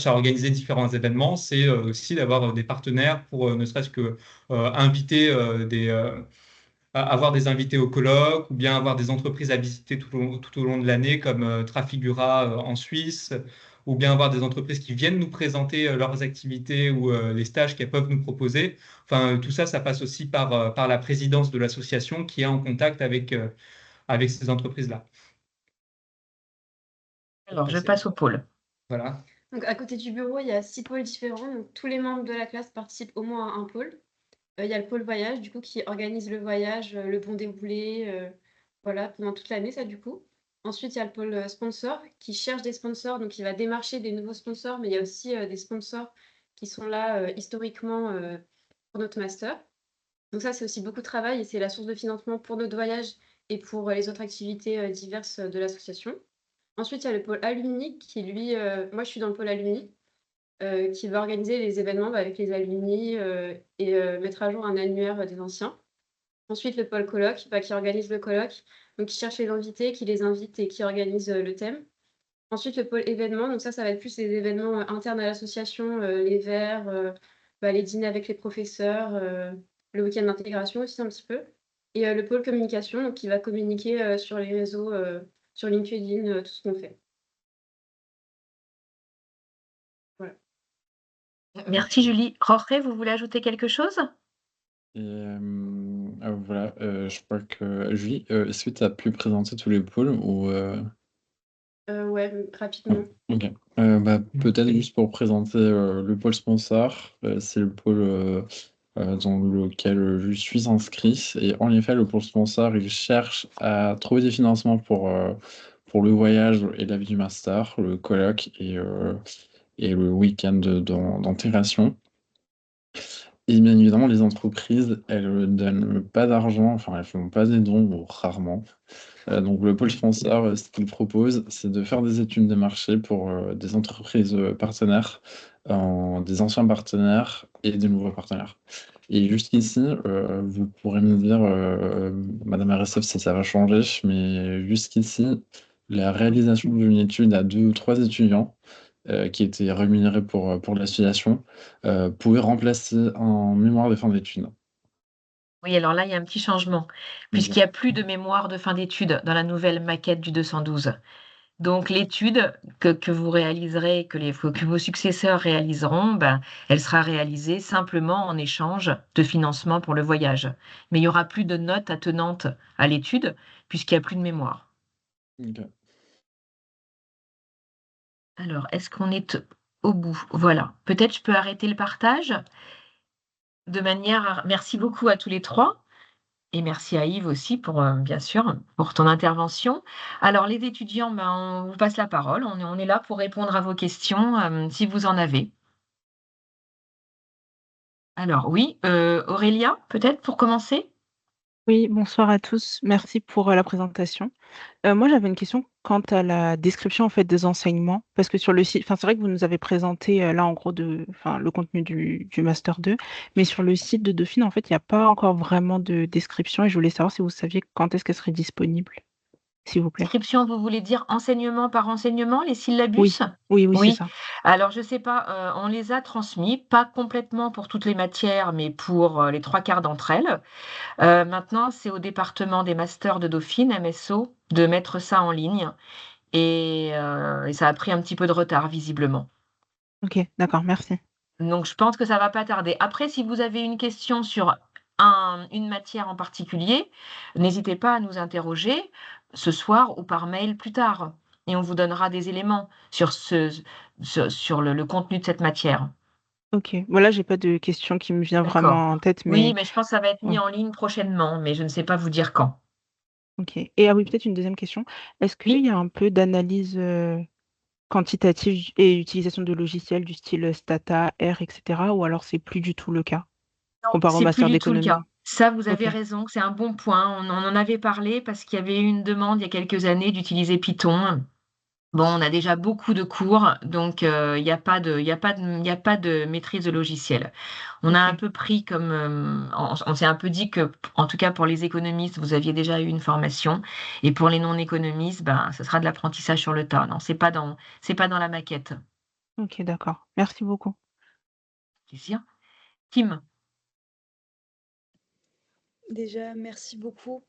organiser différents événements, c'est aussi d'avoir des partenaires pour ne serait-ce que inviter avoir des invités au colloque ou bien avoir des entreprises à visiter tout au long de l'année comme Trafigura en Suisse ou bien avoir des entreprises qui viennent nous présenter leurs activités ou les stages qu'elles peuvent nous proposer. Enfin, tout ça, ça passe aussi par la présidence de l'association qui est en contact avec ces entreprises-là. Alors, je passe au pôle. Voilà. Donc, à côté du bureau, il y a 6 pôles différents. Donc, tous les membres de la classe participent au moins à un pôle. Il y a le pôle voyage, du coup, qui organise le voyage, le bon déroulé, voilà, pendant toute l'année, ça, du coup. Ensuite, il y a le pôle sponsor, qui cherche des sponsors, donc il va démarcher des nouveaux sponsors, mais il y a aussi des sponsors qui sont là historiquement pour notre master. Donc ça, c'est aussi beaucoup de travail et c'est la source de financement pour notre voyage et pour les autres activités diverses de l'association. Ensuite, il y a le pôle alumni qui, lui, moi, je suis dans le pôle alumni, qui va organiser les événements avec les alumni et mettre à jour un annuaire des anciens. Ensuite, le pôle colloque, qui organise le colloque, donc qui cherche les invités, qui les invite et qui organise le thème. Ensuite, le pôle événements, donc ça va être plus les événements internes à l'association, les verres, les dîners avec les professeurs, le week-end d'intégration aussi un petit peu. Et le pôle communication, donc qui va communiquer sur les réseaux, sur LinkedIn, tout ce qu'on fait. Voilà. Merci, Julie. Jorge, vous voulez ajouter quelque chose? Voilà, je crois que Julie, est-ce que tu as pu présenter tous les pôles ou Ouais, rapidement. OK. Peut-être juste pour présenter le pôle sponsor, c'est le pôle dans lequel je suis inscrit. Et en effet, le pôle sponsor, il cherche à trouver des financements pour le voyage et la vie du master, le colloque et le week-end d'intégration. Et bien évidemment, les entreprises, elles ne donnent pas d'argent, enfin, elles font pas des dons, ou rarement. Donc le pôle sponsor, ce qu'il propose, c'est de faire des études de marché pour des entreprises partenaires, des anciens partenaires et des nouveaux partenaires. Et jusqu'ici, vous pourrez me dire, Madame RSF, si ça va changer, mais jusqu'ici, la réalisation d'une étude à 2 ou 3 étudiants qui étaient rémunérés pour l'association pouvait remplacer un mémoire de fin d'études. Oui, alors là, il y a un petit changement, puisqu'il n'y a plus de mémoire de fin d'études dans la nouvelle maquette du 212. Donc l'étude que vous réaliserez, que vos successeurs réaliseront, ben, elle sera réalisée simplement en échange de financement pour le voyage. Mais il n'y aura plus de notes attenantes à l'étude, puisqu'il n'y a plus de mémoire. Ok. Alors, est-ce qu'on est au bout? Voilà. Peut-être je peux arrêter le partage de manière à... Merci beaucoup à tous les trois. Et merci à Yves aussi pour, bien sûr, pour ton intervention. Alors, les étudiants, ben, on vous passe la parole. On est là pour répondre à vos questions, si vous en avez. Alors oui, Aurélia, peut-être pour commencer? Oui, bonsoir à tous. Merci pour la présentation. Moi, j'avais une question quant à la description en fait des enseignements, parce que sur le site, enfin, c'est vrai que vous nous avez présenté là en gros enfin, le contenu du Master 2, mais sur le site de Dauphine, en fait, il n'y a pas encore vraiment de description et je voulais savoir si vous saviez quand est-ce qu'elle serait disponible, s'il vous plaît. Description, vous voulez dire enseignement par enseignement, les syllabus? Oui, oui, oui, c'est Oui. ça. Alors je sais pas, on les a transmis, pas complètement pour toutes les matières, mais pour, les 3/4 d'entre elles. Maintenant, c'est au département des masters de Dauphine, MSO, de mettre ça en ligne et ça a pris un petit peu de retard visiblement. Ok, d'accord, merci. Donc je pense que ça va pas tarder. Après, si vous avez une question sur une matière en particulier, n'hésitez pas à nous interroger ce soir ou par mail plus tard et on vous donnera des éléments sur le contenu de cette matière. Ok, voilà, j'ai pas de question qui me vient D'accord. vraiment en tête, Oui, mais mais je pense que ça va être mis ouais. en ligne prochainement, mais je ne sais pas vous dire quand. Ok. Et ah oui, peut-être une deuxième question. Est-ce qu'il Oui? y a un peu d'analyse quantitative et utilisation de logiciels du style Stata, R, etc. ou alors c'est plus du tout le cas Non, comparé au c'est plus master du tout le cas. d'économie? Ça, vous avez Ok, raison, c'est un bon point. On en avait parlé parce qu'il y avait eu une demande il y a quelques années d'utiliser Python. Bon, on a déjà beaucoup de cours, donc il y a pas de il y a pas de il y a pas de maîtrise de logiciel. On a un ok, peu pris comme, on s'est un peu dit que, en tout cas pour les économistes, vous aviez déjà eu une formation et pour les non-économistes, ben, ce sera de l'apprentissage sur le tas. Non, c'est pas dans la maquette. ok, d'accord. Merci beaucoup. C'est sûr. Kim? Déjà, merci beaucoup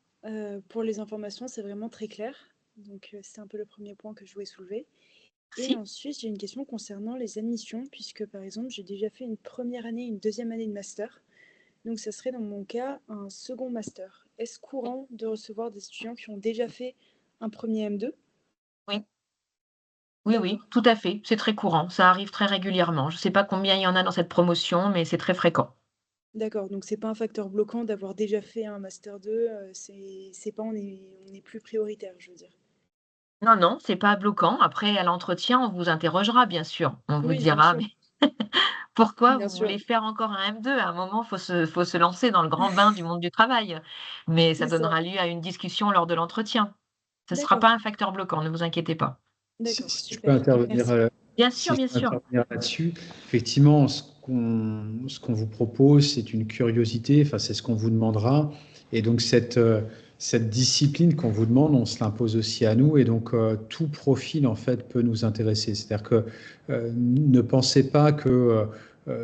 pour les informations, c'est vraiment très clair. Donc, c'est un peu le premier point que je voulais soulever. Et Merci. ensuite, j'ai une question concernant les admissions, puisque par exemple, j'ai déjà fait une première année, une deuxième année de master. Donc, ça serait dans mon cas un second master. Est-ce courant de recevoir des étudiants qui ont déjà fait un premier M2? Oui. Oui, oui, D'accord. tout à fait. C'est très courant. Ça arrive très régulièrement. Je ne sais pas combien il y en a dans cette promotion, mais c'est très fréquent. D'accord, donc c'est pas un facteur bloquant d'avoir déjà fait un master 2, c'est pas on est plus prioritaire, je veux dire. Non, non, c'est pas bloquant. Après, à l'entretien, on vous interrogera, bien sûr. On vous Oui, bien dira, sûr, mais pourquoi bien vous sûr, voulez faire encore un M2? À un moment, faut se lancer dans le grand bain du monde du travail. Mais ça c'est ça. donnera lieu à une discussion lors de l'entretien. Ce ne sera pas D'accord, un facteur bloquant, ne vous inquiétez pas. d'accord, Si je peux super. intervenir, Merci. Bien sûr, si je bien peux sûr. intervenir là-dessus, effectivement, ce qu'on vous propose, c'est une curiosité, enfin, c'est ce qu'on vous demandera. Et donc, cette discipline qu'on vous demande, on se l'impose aussi à nous. Et donc, tout profil, en fait, peut nous intéresser. C'est-à-dire que ne pensez pas que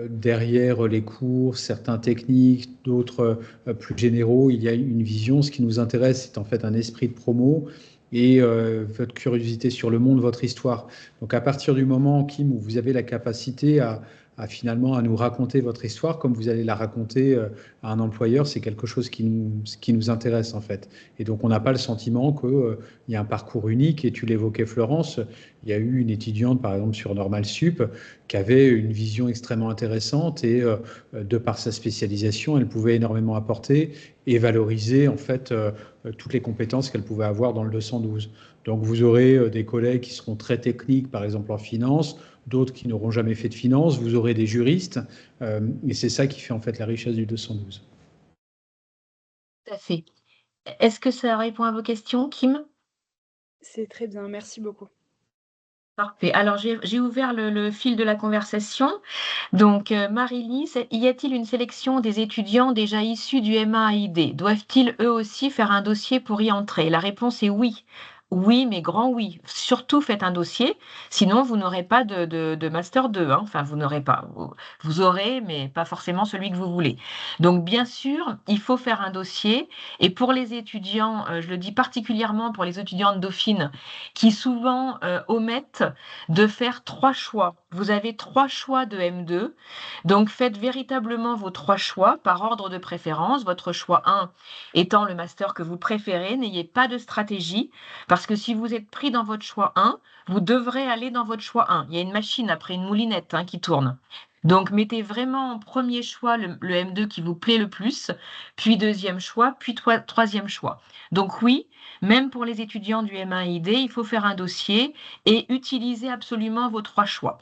derrière les cours, certains techniques, d'autres plus généraux, il y a une vision. Ce qui nous intéresse, c'est en fait un esprit de promo et votre curiosité sur le monde, votre histoire. Donc à partir du moment, Kim, où vous avez la capacité finalement à nous raconter votre histoire, comme vous allez la raconter à un employeur, c'est quelque chose qui nous intéresse en fait. Et donc on n'a pas le sentiment qu'il y a un parcours unique. Et tu l'évoquais, Florence, il y a eu une étudiante, par exemple, sur Normal Sup, qui avait une vision extrêmement intéressante et de par sa spécialisation, elle pouvait énormément apporter et valoriser en fait toutes les compétences qu'elle pouvait avoir dans le 212. Donc vous aurez des collègues qui seront très techniques, par exemple en finance, d'autres qui n'auront jamais fait de finance, vous aurez des juristes, et c'est ça qui fait en fait la richesse du 212. Tout à fait. Est-ce que ça répond à vos questions, Kim? C'est très bien, merci beaucoup. Parfait. Alors, j'ai ouvert le fil de la conversation. Donc, Marie-Lise, y a-t-il une sélection des étudiants déjà issus du MAID? Doivent-ils eux aussi faire un dossier pour y entrer? La réponse est oui. Oui, mais grand oui. Surtout faites un dossier, sinon vous n'aurez pas de master 2, hein. Enfin, vous n'aurez pas. Vous aurez, mais pas forcément celui que vous voulez. Donc, bien sûr, il faut faire un dossier. Et pour les étudiants, je le dis particulièrement pour les étudiants de Dauphine, qui souvent omettent de faire 3 choix. Vous avez 3 choix de M2. Donc, faites véritablement vos 3 choix par ordre de préférence. Votre choix 1 étant le master que vous préférez. N'ayez pas de stratégie. Parce que si vous êtes pris dans votre choix 1, vous devrez aller dans votre choix 1. Il y a une machine après, une moulinette qui tourne. Donc, mettez vraiment en premier choix le M2 qui vous plaît le plus, puis deuxième choix, puis troisième choix. Donc oui, même pour les étudiants du M1ID, il faut faire un dossier et utiliser absolument vos 3 choix.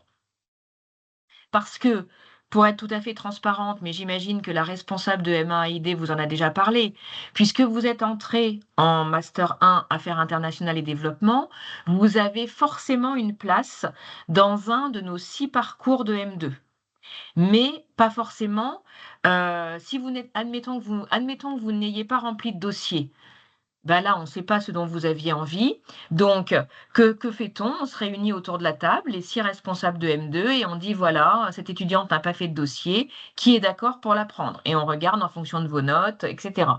Parce que, pour être tout à fait transparente, mais j'imagine que la responsable de M1ID vous en a déjà parlé, puisque vous êtes entré en Master 1 Affaires internationales et développement, vous avez forcément une place dans un de nos 6 parcours de M2. Mais pas forcément, si vous n'êtes, admettons que vous n'ayez pas rempli de dossier. Ben là, on ne sait pas ce dont vous aviez envie. Donc, que fait-on? On se réunit autour de la table, les 6 responsables de M2, et on dit, voilà, cette étudiante n'a pas fait de dossier, qui est d'accord pour la prendre? Et on regarde en fonction de vos notes, etc.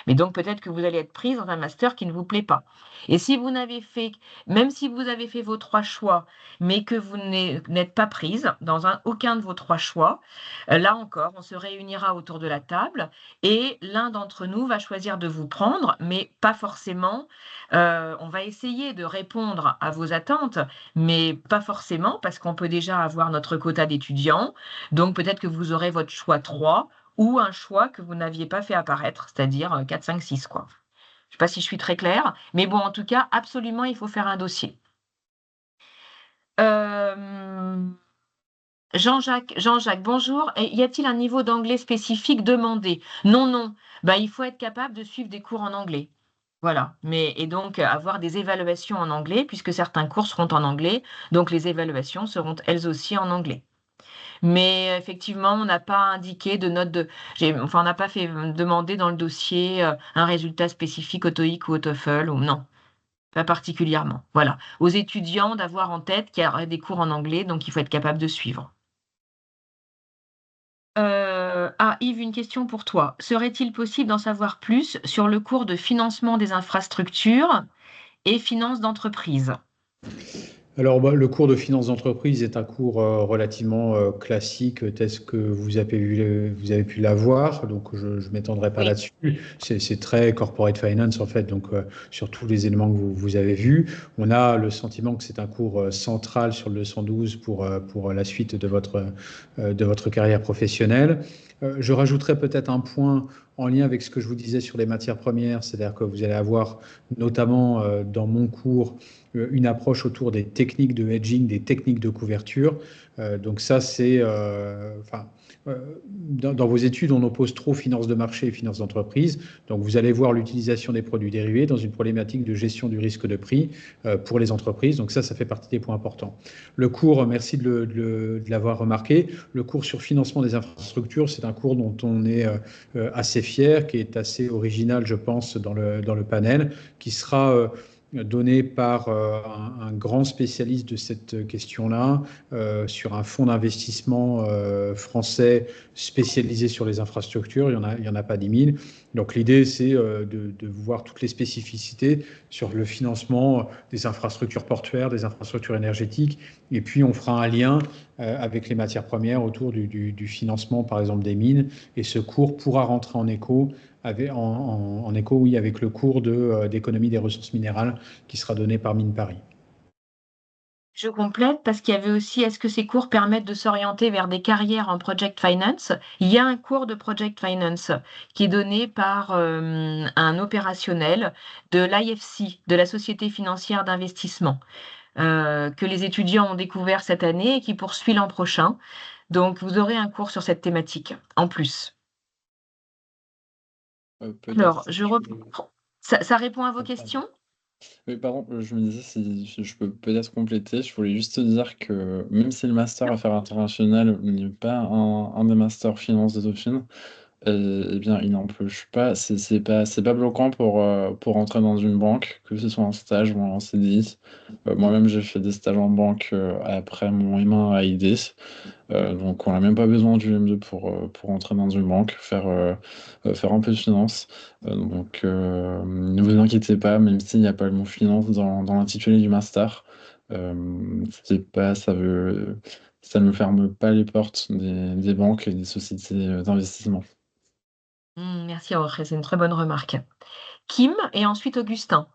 Mais donc, peut-être que vous allez être prise dans un master qui ne vous plaît pas. Et si vous n'avez fait, même si vous avez fait vos 3 choix, mais que vous n'êtes pas prise dans aucun de vos 3 choix, là encore, on se réunira autour de la table et l'un d'entre nous va choisir de vous prendre, mais pas forcément. On va essayer de répondre à vos attentes, mais pas forcément, parce qu'on peut déjà avoir notre quota d'étudiants. Donc peut-être que vous aurez votre choix 3 ou un choix que vous n'aviez pas fait apparaître, c'est-à-dire 4, 5, 6, quoi. Je ne sais pas si je suis très claire, mais bon, en tout cas, absolument, il faut faire un dossier. Jean-Jacques, bonjour. Et y a-t-il un niveau d'anglais spécifique demandé? Non, non. Il faut être capable de suivre des cours en anglais. Voilà. Et donc avoir des évaluations en anglais, puisque certains cours seront en anglais, donc les évaluations seront elles aussi en anglais. Mais effectivement, on n'a pas indiqué de note on n'a pas fait demander dans le dossier un résultat spécifique au TOEIC ou au TOEFL, ou non, pas particulièrement. Voilà. Aux étudiants d'avoir en tête qu'il y aurait des cours en anglais, donc il faut être capable de suivre. Yves, une question pour toi. Serait-il possible d'en savoir plus sur le cours de financement des infrastructures et finances d'entreprise? Alors, le cours de finance d'entreprise est un cours relativement classique, tel que vous avez pu l'avoir, donc je ne m'étendrai pas Oui. là-dessus. C'est très corporate finance, en fait, donc sur tous les éléments que vous avez vus. On a le sentiment que c'est un cours central sur le 112 pour la suite de votre carrière professionnelle. Je rajouterai peut-être un point en lien avec ce que je vous disais sur les matières premières, c'est-à-dire que vous allez avoir, notamment dans mon cours, une approche autour des techniques de hedging, des techniques de couverture. Donc ça, c'est... dans vos études, on oppose trop finance de marché et finance d'entreprise. Donc vous allez voir l'utilisation des produits dérivés dans une problématique de gestion du risque de prix pour les entreprises. Donc ça fait partie des points importants. Le cours, merci de l'avoir remarqué, le cours sur financement des infrastructures, c'est un cours dont on est assez fier, qui est assez original, je pense, dans le panel, qui sera donné par un grand spécialiste de cette question-là, sur un fonds d'investissement français spécialisé sur les infrastructures. Il y en a pas 10 000. Donc l'idée, c'est de voir toutes les spécificités sur le financement des infrastructures portuaires, des infrastructures énergétiques. Et puis, on fera un lien avec les matières premières autour du financement, par exemple, des mines. Et ce cours pourra rentrer en écho avec le cours d'économie des ressources minérales qui sera donné par Mines Paris. Je complète parce qu'il y avait aussi, est-ce que ces cours permettent de s'orienter vers des carrières en project finance? Il y a un cours de project finance qui est donné par un opérationnel de l'IFC, de la Société financière d'investissement, que les étudiants ont découvert cette année et qui poursuit l'an prochain. Donc, vous aurez un cours sur cette thématique en plus. Alors, je reprends. Ça répond à vos questions? Oui, pardon, je me disais si je peux peut-être compléter. Je voulais juste te dire que même si le master Affaires internationales n'est pas un des masters finance de Dauphine, Eh bien, il n'empêche pas, c'est pas bloquant pour entrer dans une banque, que ce soit en stage ou en CDI. Moi-même, j'ai fait des stages en banque après mon M1 à ID. Donc, on n'a même pas besoin du M2 pour entrer dans une banque, faire un peu de finance. Ne vous inquiétez pas, même s'il n'y a pas le mot finance dans l'intitulé du master, ça ne ferme pas les portes des banques et des sociétés d'investissement. Merci Audrey, c'est une très bonne remarque. Kim et ensuite Augustin.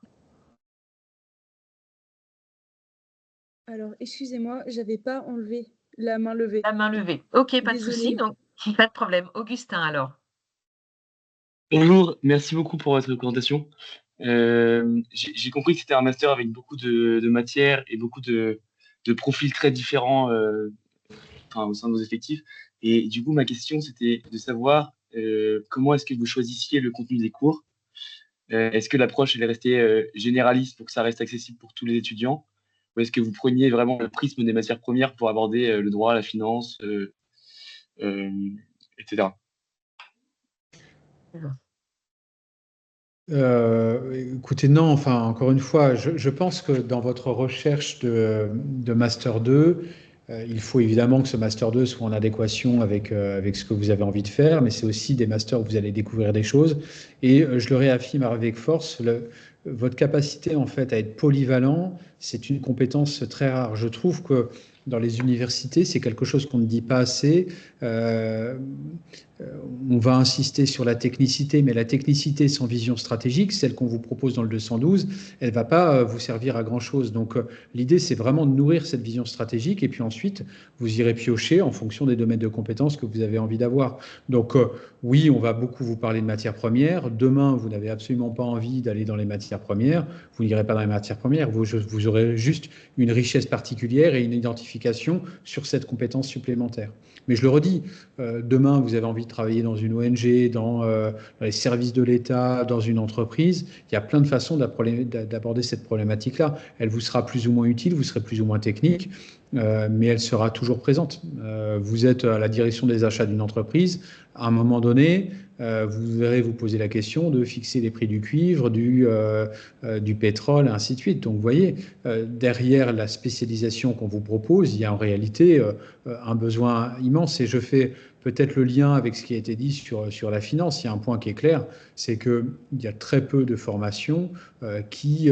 Alors, excusez-moi, j'avais pas enlevé la main levée. La main levée. Ok, pas de souci, Désolée. donc pas de problème. Augustin alors. Bonjour, merci beaucoup pour votre présentation. J'ai compris que c'était un master avec beaucoup de matières et beaucoup de profils très différents au sein de vos effectifs. Et du coup, ma question, c'était de savoir comment est-ce que vous choisissiez le contenu des cours. Est-ce que l'approche elle est restée généraliste pour que ça reste accessible pour tous les étudiants? Ou est-ce que vous preniez vraiment le prisme des matières premières pour aborder le droit, la finance, etc. Écoutez, non, enfin, encore une fois, je pense que dans votre recherche de Master 2, il faut évidemment que ce Master 2 soit en adéquation avec ce que vous avez envie de faire, mais c'est aussi des masters où vous allez découvrir des choses. Et je le réaffirme avec force, votre capacité en fait à être polyvalent, c'est une compétence très rare. Je trouve que dans les universités, c'est quelque chose qu'on ne dit pas assez. On va insister sur la technicité, mais la technicité sans vision stratégique, celle qu'on vous propose dans le 212, elle ne va pas vous servir à grand-chose. Donc l'idée, c'est vraiment de nourrir cette vision stratégique et puis ensuite, vous irez piocher en fonction des domaines de compétences que vous avez envie d'avoir. Donc oui, on va beaucoup vous parler de matières premières. Demain, vous n'avez absolument pas envie d'aller dans les matières premières. Vous n'irez pas dans les matières premières. Vous aurez juste une richesse particulière et une identification sur cette compétence supplémentaire. Mais je le redis, demain, vous avez envie de travailler dans une ONG, dans les services de l'État, dans une entreprise. Il y a plein de façons d'aborder cette problématique-là. Elle vous sera plus ou moins utile, vous serez plus ou moins technique, mais elle sera toujours présente. Vous êtes à la direction des achats d'une entreprise. À un moment donné, vous verrez vous poser la question de fixer les prix du cuivre, du pétrole, et ainsi de suite. Donc, vous voyez, derrière la spécialisation qu'on vous propose, il y a en réalité un besoin immense. Et je fais peut-être le lien avec ce qui a été dit sur la finance. Il y a un point qui est clair, c'est qu'il y a très peu de formations qui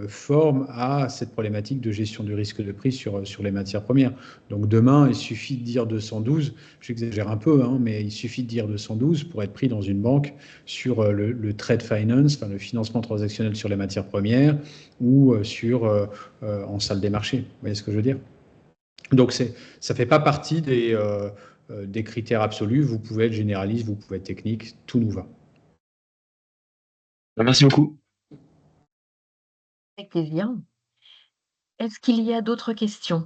forment à cette problématique de gestion du risque de prix sur les matières premières. Donc demain, il suffit de dire 212, j'exagère un peu, hein, mais il suffit de dire 212 pour être pris dans une banque sur le trade finance, enfin le financement transactionnel sur les matières premières ou en salle des marchés. Vous voyez ce que je veux dire? Donc ça ne fait pas partie des critères absolus. Vous pouvez être généraliste, vous pouvez être technique, tout nous va. Merci beaucoup. Avec plaisir. Est-ce qu'il y a d'autres questions?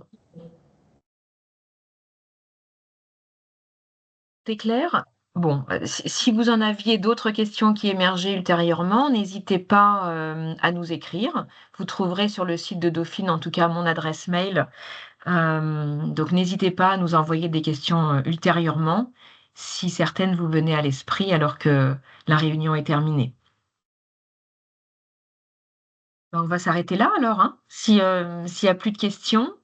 C'est clair? Bon, si vous en aviez d'autres questions qui émergeaient ultérieurement, n'hésitez pas à nous écrire. Vous trouverez sur le site de Dauphine, en tout cas, mon adresse mail. Donc n'hésitez pas à nous envoyer des questions ultérieurement, si certaines vous venaient à l'esprit alors que la réunion est terminée. On va s'arrêter là alors, hein, s'il y a plus de questions.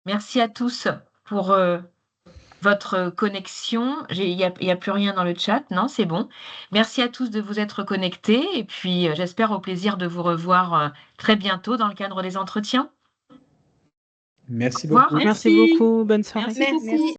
Merci à tous pour votre connexion. Il y a plus rien dans le chat, non, c'est bon. Merci à tous de vous être connectés et puis j'espère au plaisir de vous revoir très bientôt dans le cadre des entretiens. Merci Au revoir. beaucoup. Merci beaucoup, bonne soirée. Merci beaucoup.